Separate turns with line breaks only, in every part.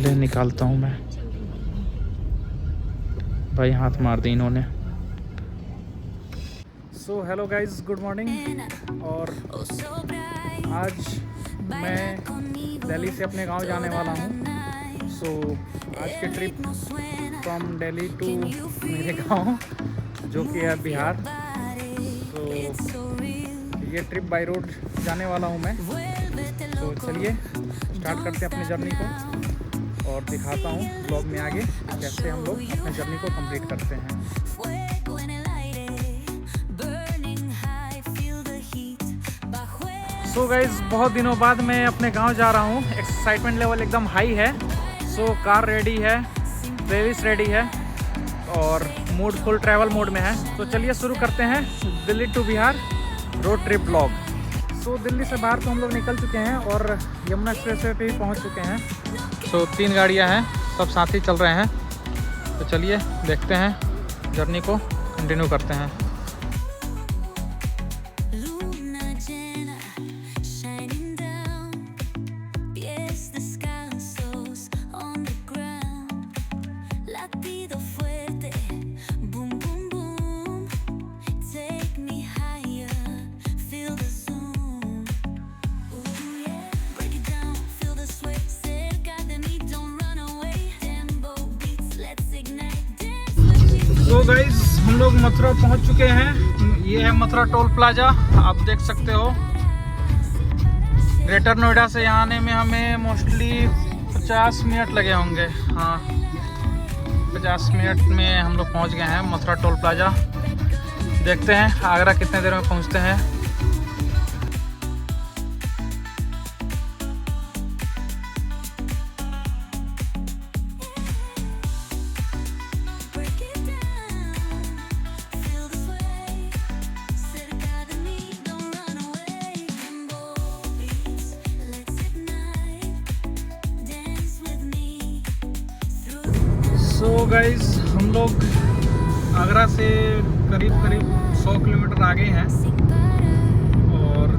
पहले निकालता हूँ मैं। भाई हाथ मार दी इन्होंने। So hello guys, good morning. और आज मैं दिल्ली से अपने गांव जाने वाला हूं। सो आज की ट्रिप फ्रॉम दिल्ली टू मेरे गांव जो कि है बिहार। सो ये ट्रिप बाय रोड जाने वाला हूं मैं। तो चलिए स्टार्ट करते हैं अपनी जर्नी को और दिखाता हूं ब्लॉग में आगे कैसे हम लोग अपने जर्नी को कंप्लीट करते हैं। सो गाइज, बहुत दिनों बाद मैं अपने गांव जा रहा हूं। एक्साइटमेंट लेवल एकदम हाई है। सो कार रेडी है, प्लेलिस्ट रेडी है और मूड फुल ट्रैवल मोड में है। तो चलिए शुरू करते हैं Delhi to Bihar road trip blog. So Delhi से बाहर तो हम लोग निकल चुके हैं और यमुना स्टेशन पे भी पहुंच चुके हैं। सो 3 गाड़ियां हैं, सब साथ ही चल रहे हैं। तो चलिए देखते हैं, जर्नी को कंटिन्यू करते हैं। तो गाइस, हम लोग मथुरा पहुंच चुके हैं। ये है मथुरा टोल प्लाजा, आप देख सकते हो। ग्रेटर नोएडा से यहाँ आने में हमें मोस्टली 50 मिनट लगे होंगे। हाँ, 50 मिनट में हम लोग पहुंच गए हैं मथुरा टोल प्लाजा। देखते हैं आगरा कितने देर में पहुंचते हैं। सो गाइज, हम लोग आगरा से करीब 100 किलोमीटर आगे हैं और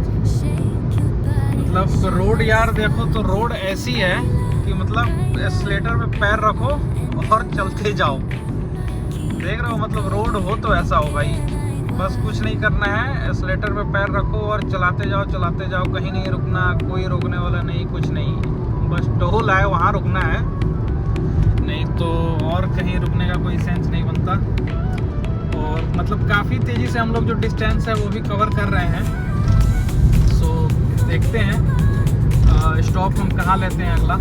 मतलब रोड यार देखो तो रोड ऐसी है कि मतलब एक्सीलेटर पे पैर रखो और चलते जाओ। देख रहे हो, मतलब रोड हो तो ऐसा हो भाई। बस कुछ नहीं करना है, एक्सीलेटर पे पैर रखो और चलाते जाओ। कहीं नहीं रुकना, कोई रोकने वाला नहीं, कुछ नहीं। बस टोल आए वहाँ रुकना है, नहीं तो और कहीं रुकने का कोई सेंस नहीं बनता। और मतलब काफ़ी तेज़ी से हम लोग जो डिस्टेंस है वो भी कवर कर रहे हैं। सो देखते हैं स्टॉप हम कहाँ लेते हैं अगला।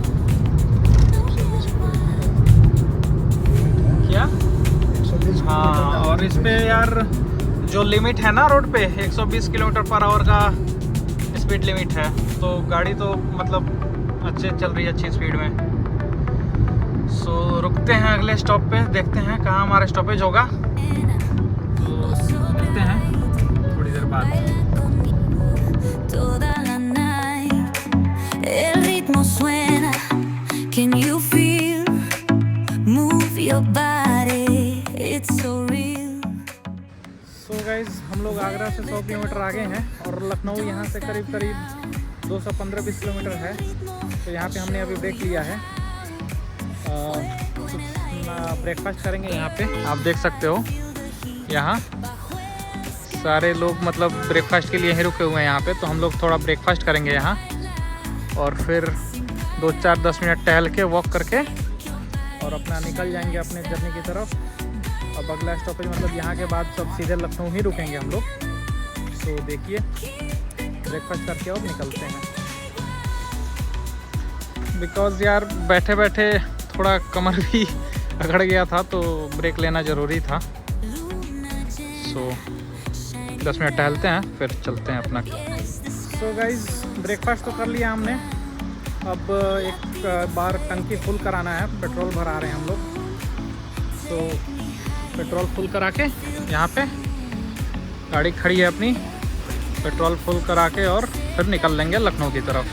क्या? हाँ, और इस पे यार जो लिमिट है ना रोड पे 120 किलोमीटर पर आवर का स्पीड लिमिट है। तो गाड़ी तो मतलब अच्छे चल रही है, अच्छी स्पीड में। सो रुकते हैं अगले स्टॉप पे, देखते हैं कहाँ हमारा स्टॉपेज होगा। तो मिलते हैं थोड़ी देर बाद। सो गाइज, हम लोग आगरा से 100 किलोमीटर आगे हैं और लखनऊ यहाँ से करीब 215-20 किलोमीटर है। तो यहाँ पे हमने अभी ब्रेक लिया है। ब्रेकफास्ट करेंगे यहाँ पे। आप देख सकते हो यहाँ सारे लोग मतलब ब्रेकफास्ट के लिए ही रुके हुए हैं यहाँ पे। तो हम लोग थोड़ा ब्रेकफास्ट करेंगे यहाँ और फिर 2-4-10 मिनट टहल के वॉक करके और अपना निकल जाएंगे अपने जर्नी की तरफ। अब अगला स्टॉपेज मतलब यहाँ के बाद सब सीधे लखनऊ ही रुकेंगे हम लोग। सो देखिए, ब्रेकफास्ट करके और निकलते हैं। बिकॉज़ यार बैठे बैठे थोड़ा कमर भी अकड़ गया था तो ब्रेक लेना ज़रूरी था। सो 10 मिनट टहलते हैं फिर चलते हैं अपना। सो गाइज, ब्रेकफास्ट तो कर लिया हमने। अब एक बार टंकी फुल कराना है, पेट्रोल भरा रहे हैं हम लोग। सो पेट्रोल फुल करा के यहाँ पे गाड़ी खड़ी है अपनी, पेट्रोल फुल करा के और फिर निकल लेंगे लखनऊ की तरफ।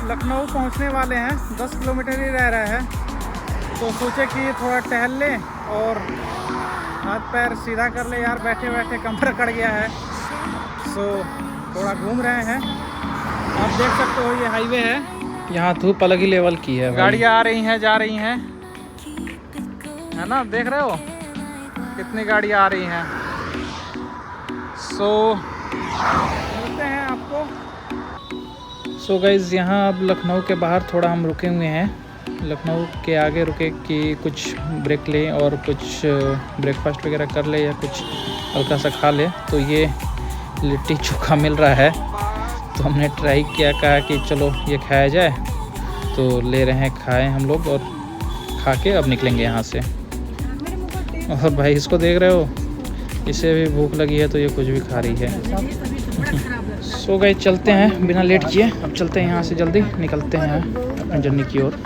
लखनऊ पहुंचने वाले हैं, 10 किलोमीटर ही रह रहा है, तो सोचे कि थोड़ा टहल लें और हाथ पैर सीधा कर ले यार, बैठे बैठे कमर कट गया है। सो थोड़ा घूम रहे हैं। आप देख सकते हो ये हाईवे है, यहाँ धूप अलग ही लेवल की है, गाड़ियाँ आ रही हैं जा रही हैं, है ना, देख रहे हो कितनी गाड़ियाँ आ रही हैं। सो मिलते हैं आपको। सो गाइज़ यहाँ अब लखनऊ के बाहर थोड़ा हम रुके हुए हैं, लखनऊ के आगे रुके कि कुछ ब्रेक लें और कुछ ब्रेकफास्ट वगैरह कर ले या कुछ हल्का सा खा ले। तो ये लिट्टी चोखा मिल रहा है, तो हमने ट्राई किया, कहा कि चलो ये खाया जाए, तो ले रहे हैं, खाएं हम लोग और खा के अब निकलेंगे यहाँ से। और भाई इसको देख रहे हो, इसे भी भूख लगी है तो ये कुछ भी खा रही है। सो गाइस चलते हैं बिना लेट किए, अब चलते हैं यहाँ से, जल्दी निकलते हैं अपनी जर्नी की ओर।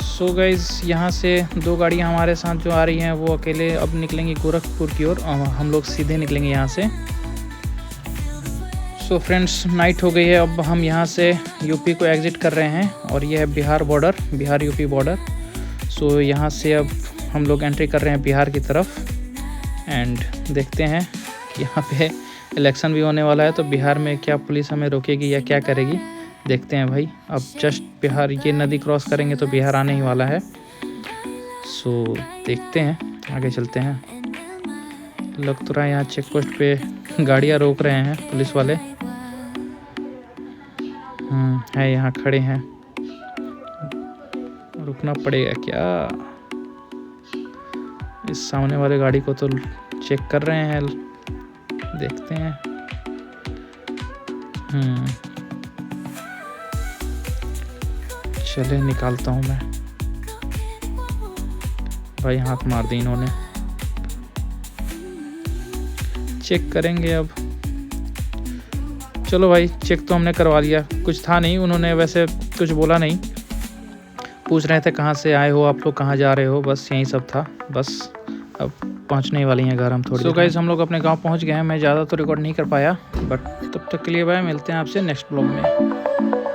सो गाइज़ यहाँ से 2 गाड़ियाँ हमारे साथ जो आ रही हैं वो अकेले अब निकलेंगी गोरखपुर की ओर, हम लोग सीधे निकलेंगे यहाँ से। सो फ्रेंड्स नाइट हो गई है, अब हम यहाँ से यूपी को एग्ज़िट कर रहे हैं और ये है Bihar border, Bihar UP border. So यहाँ से अब हम लोग एंट्री कर रहे हैं बिहार की तरफ। एंड देखते हैं कि यहाँ पे इलेक्शन भी होने वाला है, तो बिहार में क्या पुलिस हमें रोकेगी या क्या करेगी, देखते हैं भाई। अब जस्ट बिहार ये नदी क्रॉस करेंगे तो बिहार आने ही वाला है। सो देखते हैं, आगे चलते हैं। लग तो रहा है यहाँ चेक पोस्ट पे गाड़ियाँ रोक रहे हैं पुलिस वाले, है यहाँ खड़े हैं, रुकना पड़ेगा क्या? इस सामने वाले गाड़ी को तो चेक कर रहे हैं, देखते हैं। चले निकालता हूँ मैं, भाई हाथ मार दी इन्होंने, चेक करेंगे अब। चलो भाई चेक तो हमने करवा लिया, कुछ था नहीं, उन्होंने वैसे कुछ बोला नहीं, पूछ रहे थे कहाँ से आए हो आप लोग, कहाँ जा रहे हो, बस यही सब था बस। अब पहुँचने वाली हैं घर हम थोड़ी। सो गाइस हम लोग अपने गांव पहुँच गए हैं, मैं ज़्यादा तो रिकॉर्ड नहीं कर पाया, बट तब तक के लिए भाई मिलते हैं आपसे नेक्स्ट ब्लॉग में।